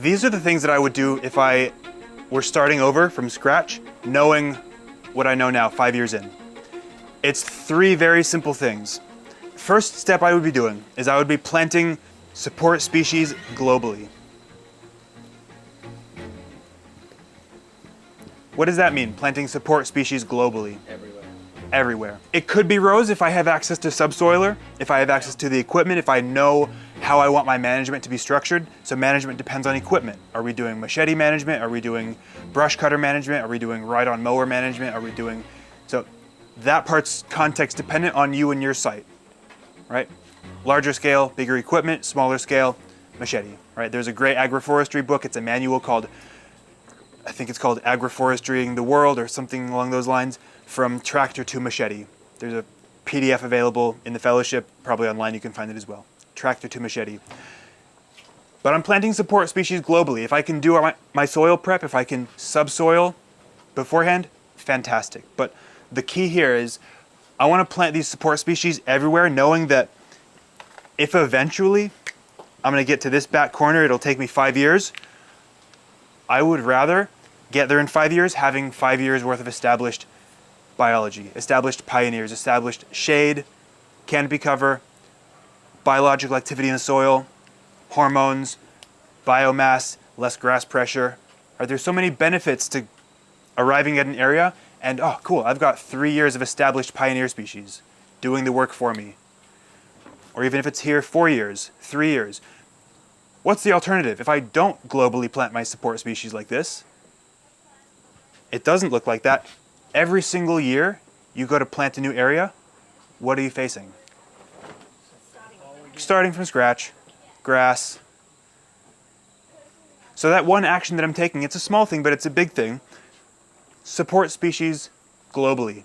These are the things that I would do if I were starting over from scratch, knowing what I know now 5 years in. It's 3 very simple things. First step I would be doing is I would be planting support species globally. What does that mean, planting support species globally? Everywhere. It could be rows if I have access to subsoiler, if I have access to the equipment, if I know how I want my management to be structured. So management depends on equipment. Are we doing machete management? Are we doing brush cutter management? Are we doing ride-on mower management? Are we doing... So that part's context dependent on you and your site, right? Larger scale, bigger equipment, smaller scale, machete, right? There's a great agroforestry book. It's a manual called, I think it's called Agroforestrying the World or something along those lines, from tractor to machete. There's a PDF available in the fellowship, probably online you can find it as well. Tractor to machete. But I'm planting support species globally. If I can do my soil prep, if I can subsoil beforehand, fantastic. But the key here is I want to plant these support species everywhere, knowing that if eventually I'm going to get to this back corner, it'll take me 5 years. I would rather get there in 5 years, having 5 years worth of established biology, established pioneers, established shade, canopy cover, biological activity in the soil, hormones, biomass, less grass pressure. There's so many benefits to arriving at an area and, oh cool, I've got 3 years of established pioneer species doing the work for me. Or even if it's here 4 years, 3 years. What's the alternative? If I don't globally plant my support species like this, it doesn't look like that. Every single year you go to plant a new area, what are you facing? Starting from scratch, grass. So that one action that I'm taking, it's a small thing, but it's a big thing. Support species globally.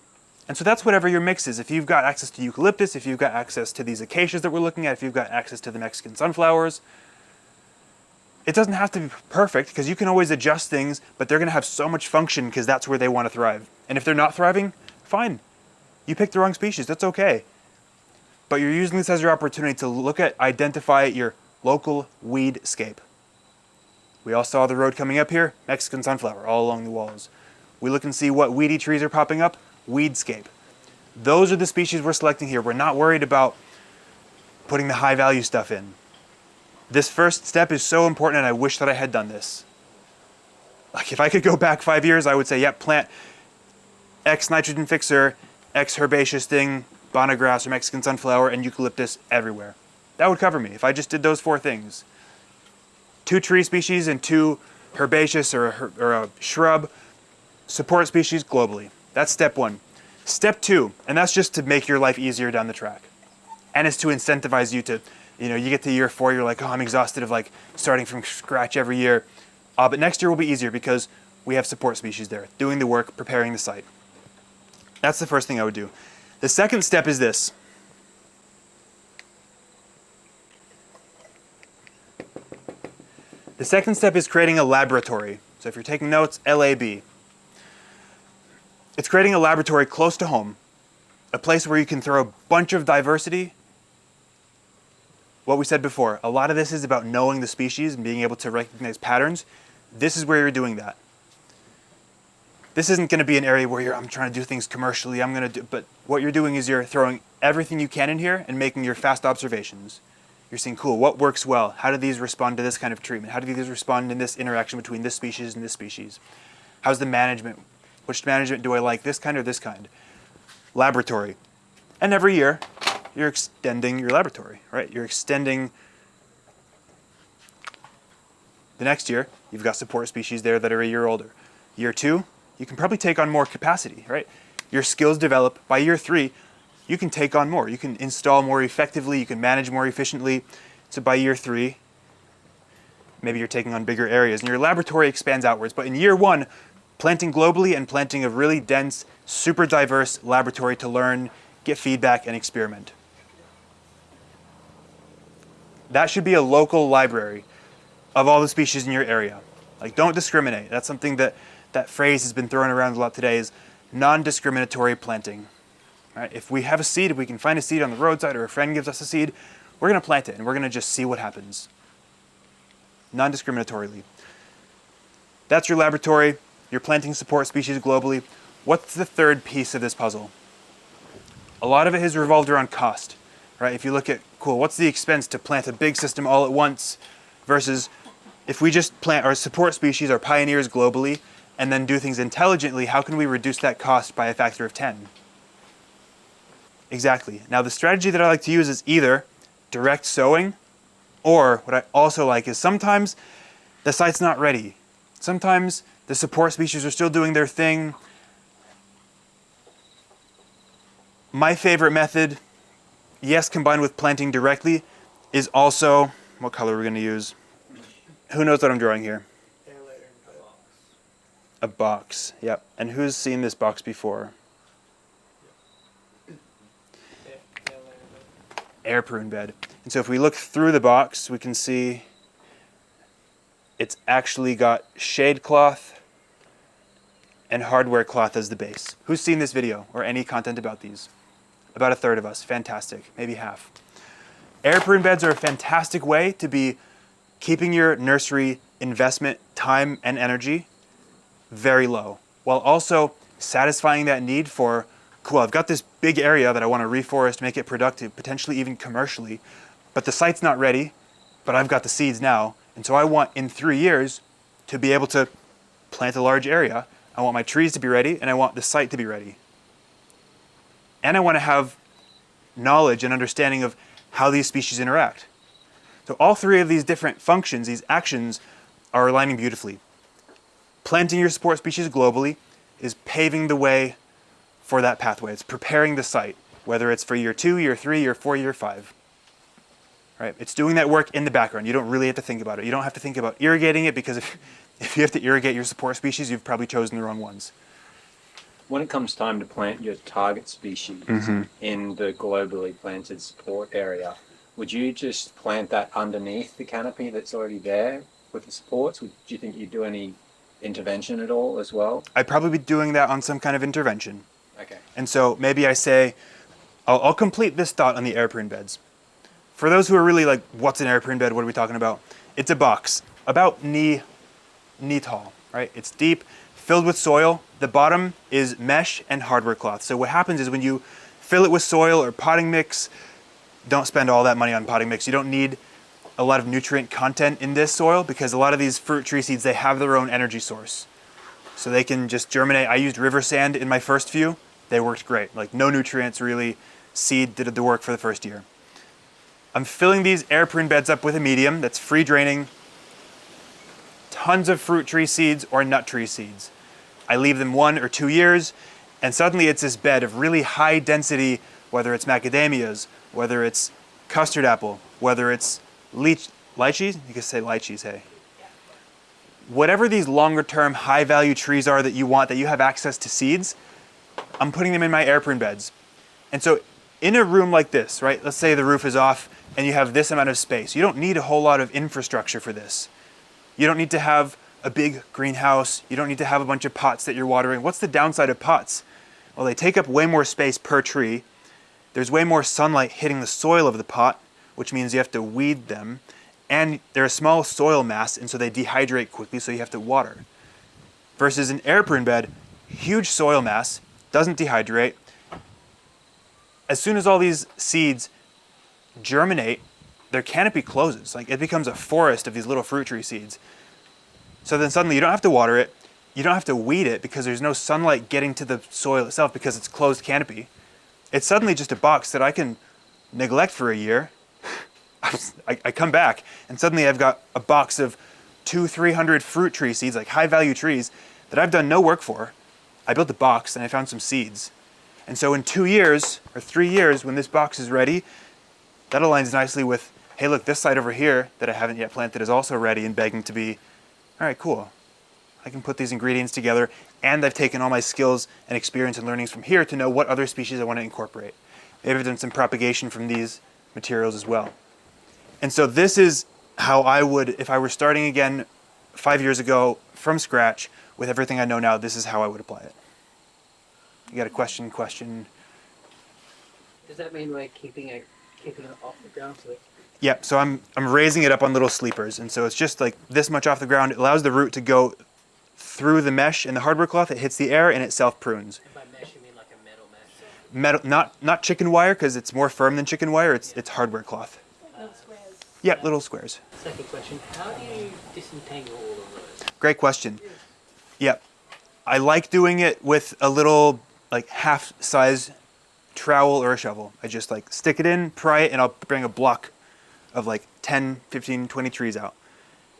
And so that's whatever your mix is. If you've got access to eucalyptus, if you've got access to these acacias that we're looking at, if you've got access to the Mexican sunflowers, it doesn't have to be perfect because you can always adjust things, but they're going to have so much function because that's where they want to thrive. And if they're not thriving, fine. You picked the wrong species, that's okay. But you're using this as your opportunity to look at, identify your local weedscape. We all saw the road coming up here, Mexican sunflower all along the walls. We look and see what weedy trees are popping up, weedscape. Those are the species we're selecting here. We're not worried about putting the high value stuff in. This first step is so important and I wish that I had done this. Like if I could go back 5 years, I would say, yep, plant X nitrogen fixer, X herbaceous thing, bonnegrass or Mexican sunflower, and eucalyptus everywhere. That would cover me if I just did those 4 things. 2 tree species and 2 herbaceous or a shrub support species globally. That's step 1. Step 2, and that's just to make your life easier down the track. And it's to incentivize you to, you get to year 4, you're like, oh, I'm exhausted of like starting from scratch every year. But next year will be easier because we have support species there, doing the work, preparing the site. That's the first thing I would do. The second step is this. The second step is creating a laboratory. So if you're taking notes, LAB. It's creating a laboratory close to home, a place where you can throw a bunch of diversity. What we said before, a lot of this is about knowing the species and being able to recognize patterns. This is where you're doing that. This isn't going to be an area where I'm trying to do things commercially. But what you're doing is you're throwing everything you can in here and making your fast observations. You're seeing, cool, what works well? How do these respond to this kind of treatment? How do these respond in this interaction between this species and this species? How's the management? Which management do I like, this kind or this kind? Laboratory. And every year, you're extending your laboratory, right? You're extending. The next year, you've got support species there that are a year older. Year 2, you can probably take on more capacity, right? Your skills develop. By year 3, you can take on more. You can install more effectively. You can manage more efficiently. So by year 3, maybe you're taking on bigger areas and your laboratory expands outwards. But in year 1, planting globally and planting a really dense, super diverse laboratory to learn, get feedback, and experiment. That should be a local library of all the species in your area. Like, don't discriminate. That's something that phrase has been thrown around a lot today, is non-discriminatory planting. Right? If we have a seed, if we can find a seed on the roadside or a friend gives us a seed, we're going to plant it and we're going to just see what happens. non-discriminatorily. That's your laboratory. You're planting support species globally. What's the third piece of this puzzle? A lot of it has revolved around cost, right? If you look at, cool, what's the expense to plant a big system all at once versus if we just plant our support species, our pioneers globally, and then do things intelligently, how can we reduce that cost by a factor of 10? Exactly. Now the strategy that I like to use is either direct sowing, or what I also like is sometimes the site's not ready. Sometimes the support species are still doing their thing. My favorite method, yes, combined with planting directly, is also, what color are we going to use? Who knows what I'm drawing here? A box, yep. And who's seen this box before? Air prune bed. And so if we look through the box, we can see it's actually got shade cloth and hardware cloth as the base. Who's seen this video or any content about these? About a third of us. Fantastic. Maybe half. Air prune beds are a fantastic way to be keeping your nursery investment, time, and energy very low, while also satisfying that need for, cool, I've got this big area that I want to reforest, make it productive, potentially even commercially, but the site's not ready, but I've got the seeds now, and so I want in 3 years to be able to plant a large area. I want my trees to be ready, and I want the site to be ready. And I want to have knowledge and understanding of how these species interact. So all three of these different functions, these actions, are aligning beautifully. Planting your support species globally is paving the way for that pathway. It's preparing the site, whether it's for year 2, year 3, year 4, year 5. Right? It's doing that work in the background. You don't really have to think about it. You don't have to think about irrigating it, because if you have to irrigate your support species, you've probably chosen the wrong ones. When it comes time to plant your target species in the globally planted support area, would you just plant that underneath the canopy that's already there with the supports? Do you think you'd do any intervention at all as well? I'd probably be doing that on some kind of intervention. Okay. And so maybe I say, I'll complete this thought on the air prune beds. For those who are really like, what's an air prune bed? What are we talking about? It's a box about knee tall, right? It's deep, filled with soil. The bottom is mesh and hardware cloth. So what happens is when you fill it with soil or potting mix, don't spend all that money on potting mix. You don't need a lot of nutrient content in this soil, because a lot of these fruit tree seeds, they have their own energy source. So they can just germinate. I used river sand in my first few. They worked great. Like no nutrients really. Seed did the work for the first year. I'm filling these air prune beds up with a medium that's free draining. Tons of fruit tree seeds or nut tree seeds. I leave them 1 or 2 years, and suddenly it's this bed of really high density, whether it's macadamias, whether it's custard apple, whether it's lychees, you can say lychees, hey. Whatever these longer term high value trees are that you want, that you have access to seeds, I'm putting them in my air prune beds. And so in a room like this, right, let's say the roof is off and you have this amount of space. You don't need a whole lot of infrastructure for this. You don't need to have a big greenhouse. You don't need to have a bunch of pots that you're watering. What's the downside of pots? Well, they take up way more space per tree. There's way more sunlight hitting the soil of the pot, which means you have to weed them. And they're a small soil mass, and so they dehydrate quickly, so you have to water. Versus an air prune bed, huge soil mass, doesn't dehydrate. As soon as all these seeds germinate, their canopy closes. Like it becomes a forest of these little fruit tree seeds. So then suddenly you don't have to water it. You don't have to weed it because there's no sunlight getting to the soil itself because it's closed canopy. It's suddenly just a box that I can neglect for a year. I come back and suddenly I've got a box of 200-300 fruit tree seeds, like high value trees that I've done no work for. I built a box and I found some seeds. And so in 2 years or 3 years, when this box is ready, that aligns nicely with, hey, look, this site over here that I haven't yet planted is also ready and begging to be, all right, cool. I can put these ingredients together, and I've taken all my skills and experience and learnings from here to know what other species I want to incorporate. Maybe I've done some propagation from these materials as well. And so this is how I would, if I were starting again 5 years ago from scratch with everything I know now, this is how I would apply it. You got a question? Does that mean like keeping it off the ground so Yep, so I'm raising it up on little sleepers, and so it's just like this much off the ground. It allows the root to go through the mesh and the hardware cloth. It hits the air and it self-prunes. And by mesh, you mean like a metal mesh? Metal, not chicken wire, because it's more firm than chicken wire. It's hardware cloth. Little squares. Yep, little squares. Second question, how do you disentangle all of those? Great question. Yep, I like doing it with a little like half-size trowel or a shovel. I just like stick it in, pry it, and I'll bring a block of like 10, 15, 20 trees out.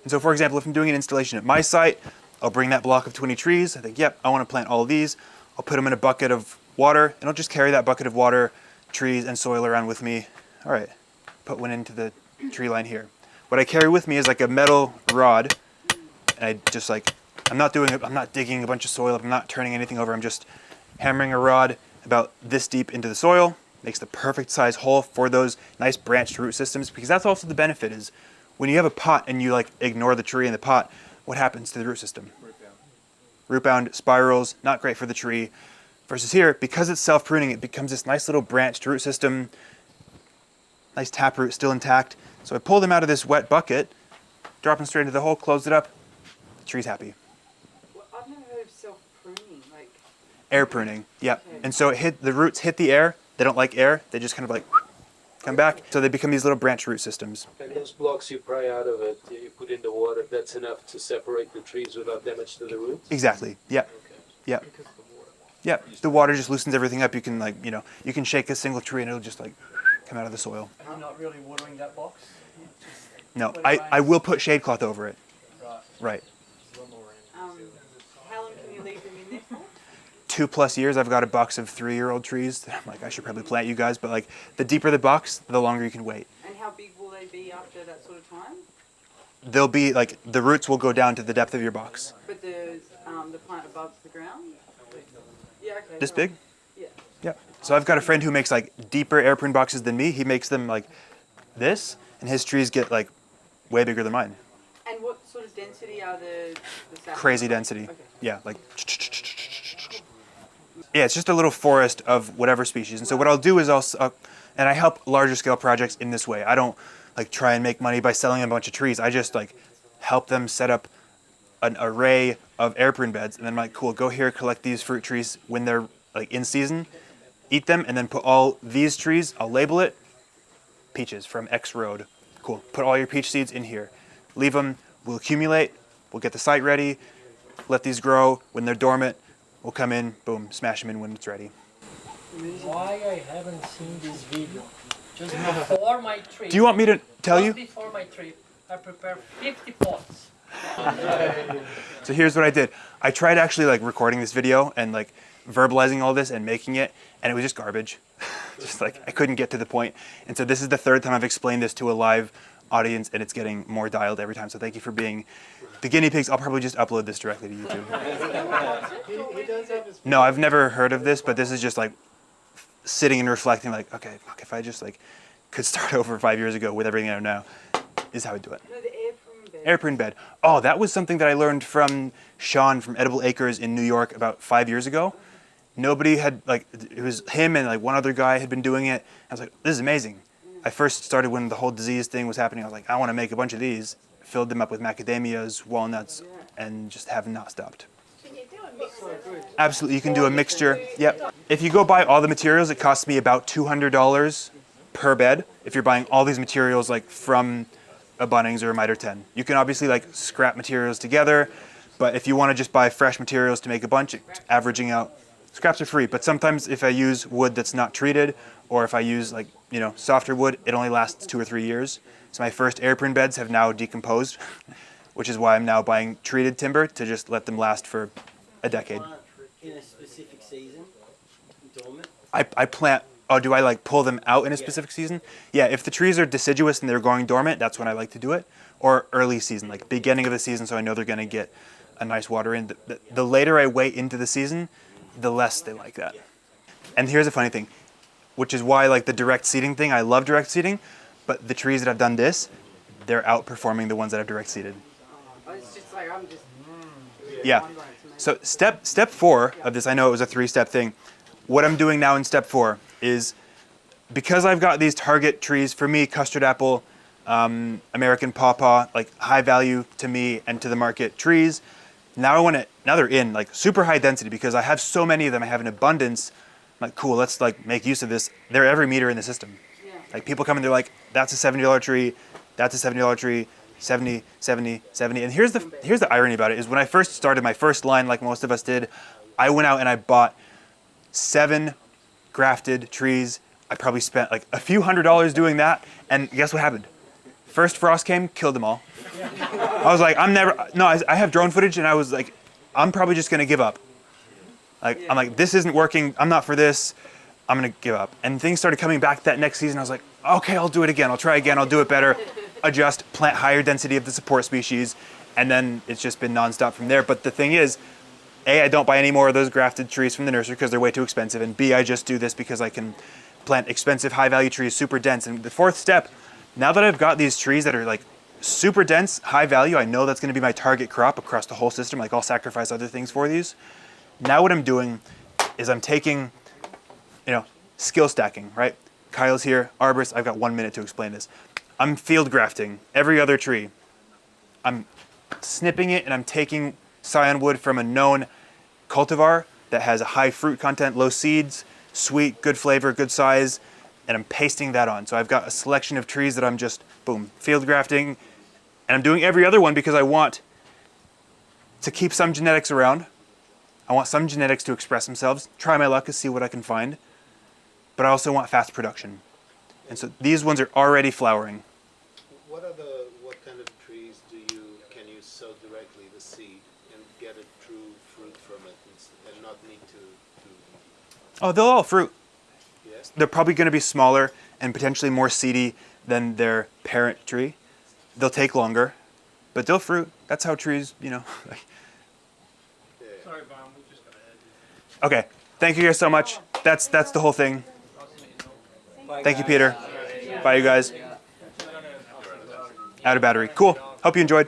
And so for example, if I'm doing an installation at my site, I'll bring that block of 20 trees. I think, yep, I want to plant all of these. I'll put them in a bucket of water, and I'll just carry that bucket of water, trees, and soil around with me. All right, put one into the tree line here. What I carry with me is like a metal rod, and I just like, I'm not digging a bunch of soil, I'm not turning anything over, I'm just hammering a rod about this deep into the soil. Makes the perfect size hole for those nice branched root systems, because that's also the benefit is when you have a pot and you like ignore the tree in the pot, what happens to the root system? Root bound spirals, not great for the tree. Versus here, because it's self-pruning, it becomes this nice little branched root system, nice taproot still intact. So I pull them out of this wet bucket, drop them straight into the hole, close it up, the tree's happy. Well, I've never heard of self-pruning, like... Air pruning, yep. Okay. And so the roots hit the air. They don't like air. They just kind of like come back. So they become these little branch root systems. And those blocks you pry out of it, you put in the water, that's enough to separate the trees without damage to the roots? Exactly. Yep. Okay. Yep. Yep. The water just loosens everything up. You can like, you can shake a single tree and it'll just like come out of the soil. And you're not really watering that box? No, I will put shade cloth over it. Right. How long can you leave them in there for? 2+ years. I've got a box of 3-year-old trees that I'm like, I should probably plant you guys, but like the deeper the box, the longer you can wait. And how big will they be after that sort of time? They'll be like, the roots will go down to the depth of your box. But the plant above the ground? Yeah, okay. This right. big? Yeah. Yep. So I've got a friend who makes like deeper air prune boxes than me. He makes them like this, and his trees get like way bigger than mine. And what sort of density are the saplings? Crazy density. Okay. Yeah, like. Yeah, it's just a little forest of whatever species. And so what I'll do is and I help larger scale projects in this way. I don't like try and make money by selling a bunch of trees. I just like help them set up an array of air prune beds, and then I'm like, cool, go here, collect these fruit trees when they're like in season, eat them, and then put all these trees, I'll label it, peaches from X road. Cool, put all your peach seeds in here. Leave them, we'll accumulate, we'll get the site ready, let these grow. When they're dormant, we'll come in, boom, smash them in when it's ready. Why I haven't seen this video? Just before my trip. Do you want me to tell you? Just before my trip, I prepared 50 pots. So here's what I did. I tried actually like recording this video and like verbalizing all this and making it, and it was just garbage. Just like I couldn't get to the point. And so this is the third time I've explained this to a live audience, and it's getting more dialed every time. So thank you for being the guinea pigs. I'll probably just upload this directly to YouTube. No, I've never heard of this, but this is just like sitting and reflecting like, okay, fuck, if I just like could start over 5 years ago with everything I know now, is how I do it. No, the air prune bed. Air prune bed. Oh, that was something that I learned from Sean from Edible Acres in New York about 5 years ago. Nobody had, like, it was him and like one other guy had been doing it. I was like, this is amazing. I first started when the whole disease thing was happening. I was like, I want to make a bunch of these. Filled them up with macadamias, walnuts, and just have not stopped. Absolutely, you can do a mixture. Yep. If you go buy all the materials, it costs me about $200 per bed. If you're buying all these materials like from a Bunnings or a Mitre 10. You can obviously like scrap materials together, but if you want to just buy fresh materials to make a bunch, it's averaging out. Scraps are free, but sometimes if I use wood that's not treated, or if I use like, softer wood, it only lasts 2 or 3 years. So my first air prune beds have now decomposed, which is why I'm now buying treated timber to just let them last for a decade. In a specific season, dormant? I plant, do I like pull them out in a specific season? Yeah, if the trees are deciduous and they're going dormant, that's when I like to do it. Or early season, like beginning of the season, so I know they're gonna get a nice water in. The later I wait into the season, the less they like that. And here's a funny thing, which is why like the direct seeding thing, I love direct seeding, but the trees that have done this, they're outperforming the ones that I've direct seeded. It's just like, I'm just... Yeah. So step 4 of this, I know it was a 3-step thing. What I'm doing now in step 4 is, because I've got these target trees, for me, custard apple, American pawpaw, like high value to me and to the market trees. Now now they're in like super high density because I have so many of them. I have an abundance. I'm like, cool, let's like make use of this. They're every meter in the system. Yeah. Like people come in, they're like, that's a $70 tree, that's a $70 tree, 70, 70, 70. And here's the irony about it is when I first started my first line, like most of us did, I went out and I bought 7 grafted trees. I probably spent like a few $100s doing that. And guess what happened? First frost came, killed them all. I was like, I have drone footage and I was like, I'm probably just gonna give up. Like, I'm like, this isn't working, I'm not for this, I'm gonna give up. And things started coming back that next season. I was like, okay, I'll do it again, I'll try again, I'll do it better, adjust, plant higher density of the support species, and then it's just been nonstop from there. But the thing is, A, I don't buy any more of those grafted trees from the nursery because they're way too expensive, and B, I just do this because I can plant expensive, high value trees, super dense. And the fourth step, now that I've got these trees that are like super dense, high value, I know that's gonna be my target crop across the whole system, like I'll sacrifice other things for these. Now what I'm doing is I'm taking, skill stacking, right? Kyle's here, arborist, I've got 1 minute to explain this. I'm field grafting every other tree. I'm snipping it and I'm taking scion wood from a known cultivar that has a high fruit content, low seeds, sweet, good flavor, good size, and I'm pasting that on. So I've got a selection of trees that I'm just, boom, field grafting, and I'm doing every other one because I want to keep some genetics around. I want some genetics to express themselves, try my luck and see what I can find, but I also want fast production. And so these ones are already flowering. What kind of trees can you sow directly the seed and get a true fruit from it and not need to Oh, they'll all fruit. yes? They're probably going to be smaller and potentially more seedy than their parent tree. They'll take longer, but they'll fruit. That's how trees, Sorry, Byron, we just got to head. Okay, thank you guys so much. That's the whole thing. Thank you, Peter. Bye, you guys. Out of battery. Cool. Hope you enjoyed.